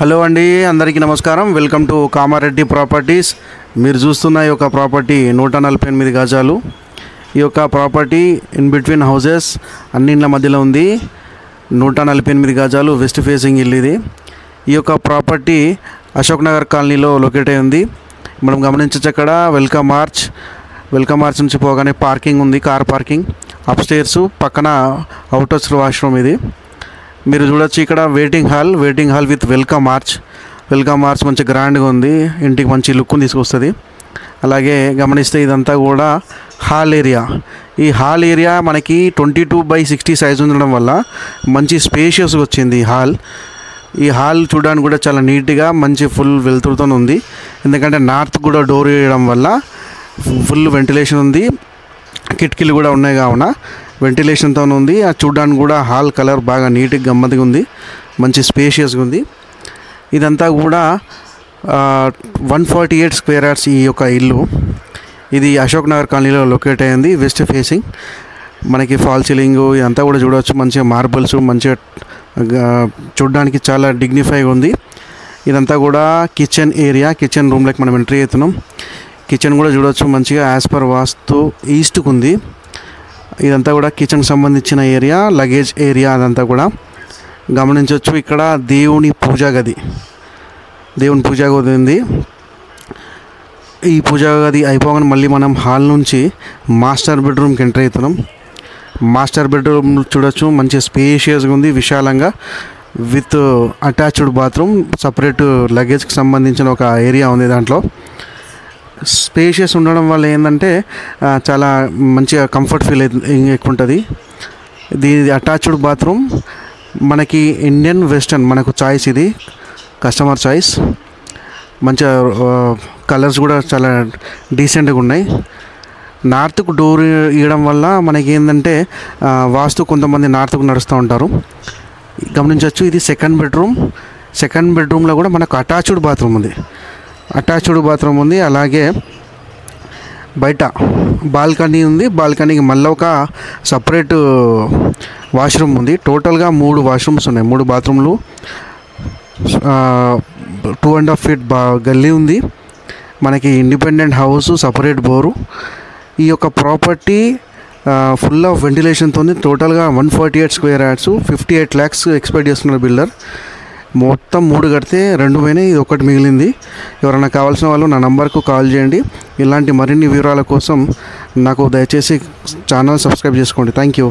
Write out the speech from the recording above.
Hello అండి, అందరికీ నమస్కారం. Welcome to Kamareddy properties. మీరు చూస్తున్న ఈ యొక్క ప్రాపర్టీ 148 గజాలు. ఈ యొక్క ప్రాపర్టీ ఇన్ బిట్వీన్ హౌసెస్ అన్ని ఇండ్ల మధ్యలో ఉంది. 148 గజాలు వెస్ట్ ఫేసింగ్ ఇల్లు ఇది. ఈ యొక్క ప్రాపర్టీ అశోక్ నగర్ కాలనీలో లొకేట్ అయి ఉంది. మనం గమనించవచ్చు, అక్కడ వెల్కమ్ ఆర్చ్ నుంచి పోగానే పార్కింగ్ ఉంది, కార్ పార్కింగ్. అప్ స్టేర్స్ పక్కన అవుటర్స్ వాష్రూమ్ ఇది. మీరు చూడొచ్చు, ఇక్కడ waiting hall with welcome arch మంచి గ్రాండ్గా ఉంది. ఇంటికి మంచి లుక్ని తీసుకొస్తుంది. అలాగే గమనిస్తే ఇదంతా కూడా హాల్ ఏరియా. ఈ హాల్ ఏరియా మనకి 22/60 సైజ్ ఉండడం వల్ల మంచి స్పేషియస్గా వచ్చింది ఈ హాల్ చూడడానికి కూడా చాలా నీట్గా మంచి ఫుల్ వెలుతురుతో ఉంది. ఎందుకంటే నార్త్ కూడా డోర్ వేయడం వల్ల ఫుల్ వెంటిలేషన్ ఉంది. కిటికీలు కూడా ఉన్నాయి కావున వెంటిలేషన్తో ఉంది. అది చూడడానికి కూడా హాల్ కలర్ బాగా నీట్గా గమ్మత్తుగా ఉంది, మంచి స్పేషియస్గా ఉంది. ఇదంతా కూడా 148 స్క్వేర్ యార్డ్స్ ఈ యొక్క ఇల్లు. ఇది అశోక్ నగర్ కాలనీలో లొకేట్ అయ్యింది, వెస్ట్ ఫేసింగ్. మనకి ఫాల్ సీలింగ్ ఇదంతా కూడా చూడవచ్చు, మంచిగా మార్బుల్స్ మంచిగా చూడడానికి చాలా డిగ్నిఫైగా ఉంది. ఇదంతా కూడా కిచెన్ ఏరియా. కిచెన్ రూమ్లోకి మనం ఎంట్రీ అవుతున్నాం. కిచెన్ కూడా చూడవచ్చు, మంచిగా యాజ్ పర్ వాస్తు ఈస్ట్కు ఉంది. ఇదంతా కూడా కిచెన్కి సంబంధించిన ఏరియా, లగేజ్ ఏరియా అదంతా కూడా గమనించవచ్చు. ఇక్కడ దేవుని పూజా గది ఉంది. ఈ పూజా గది అయిపోగానే మళ్ళీ మనం హాల్ నుంచి మాస్టర్ బెడ్రూమ్కి ఎంటర్ అవుతున్నాం. మాస్టర్ బెడ్రూమ్ చూడొచ్చు, మంచి స్పేషియస్గా ఉంది, విశాలంగా, విత్ అటాచ్డ్ బాత్రూమ్. సపరేట్ లగేజ్కి సంబంధించిన ఒక ఏరియా ఉంది. దాంట్లో స్పేషియస్ ఉండడం వల్ల ఏంటంటే చాలా మంచిగా కంఫర్ట్ ఫీల్ ఎక్కువ ఉంటుంది. దీని అటాచ్డ్ బాత్రూమ్ మనకి ఇండియన్ వెస్టర్న్ మనకు చాయిస్, ఇది కస్టమర్ చాయిస్. మంచిగా కలర్స్ కూడా చాలా డీసెంట్గా ఉన్నాయి. నార్త్కు డోర్ ఇవ్వడం వల్ల మనకి ఏంటంటే వాస్తు కొంతమంది నార్త్కు నడుస్తూ ఉంటారు. గమనించవచ్చు, ఇది సెకండ్ బెడ్రూమ్లో కూడా మనకు అటాచ్డ్ బాత్రూమ్ ఉంది. అలాగే బయట బాల్కనీ ఉంది. బాల్కనీకి మళ్ళీ ఒక సపరేట్ వాష్రూమ్ ఉంది. టోటల్గా 3 వాష్రూమ్స్ ఉన్నాయి, 3 బాత్రూమ్లు, 2.5 feet గల్లీ ఉంది. మనకి ఇండిపెండెంట్ హౌస్, సపరేట్ బోరు. ఈ యొక్క ప్రాపర్టీ ఫుల్ ఆఫ్ వెంటిలేషన్తో ఉంది. టోటల్గా 148 స్క్వేర్ యార్డ్స్, 58 lakhs ఎక్స్పెక్ట్ చేస్తున్నారు బిల్డర్. మొత్తం 3 కడితే 2 పోయినాయి, ఇది ఒకటి మిగిలింది. ఎవరైనా కావాల్సిన వాళ్ళు నా నంబర్కు కాల్ చేయండి. ఇలాంటి మరిన్ని వివరాల కోసం నాకు దయచేసి ఛానల్ సబ్స్క్రైబ్ చేసుకోండి. Thank you.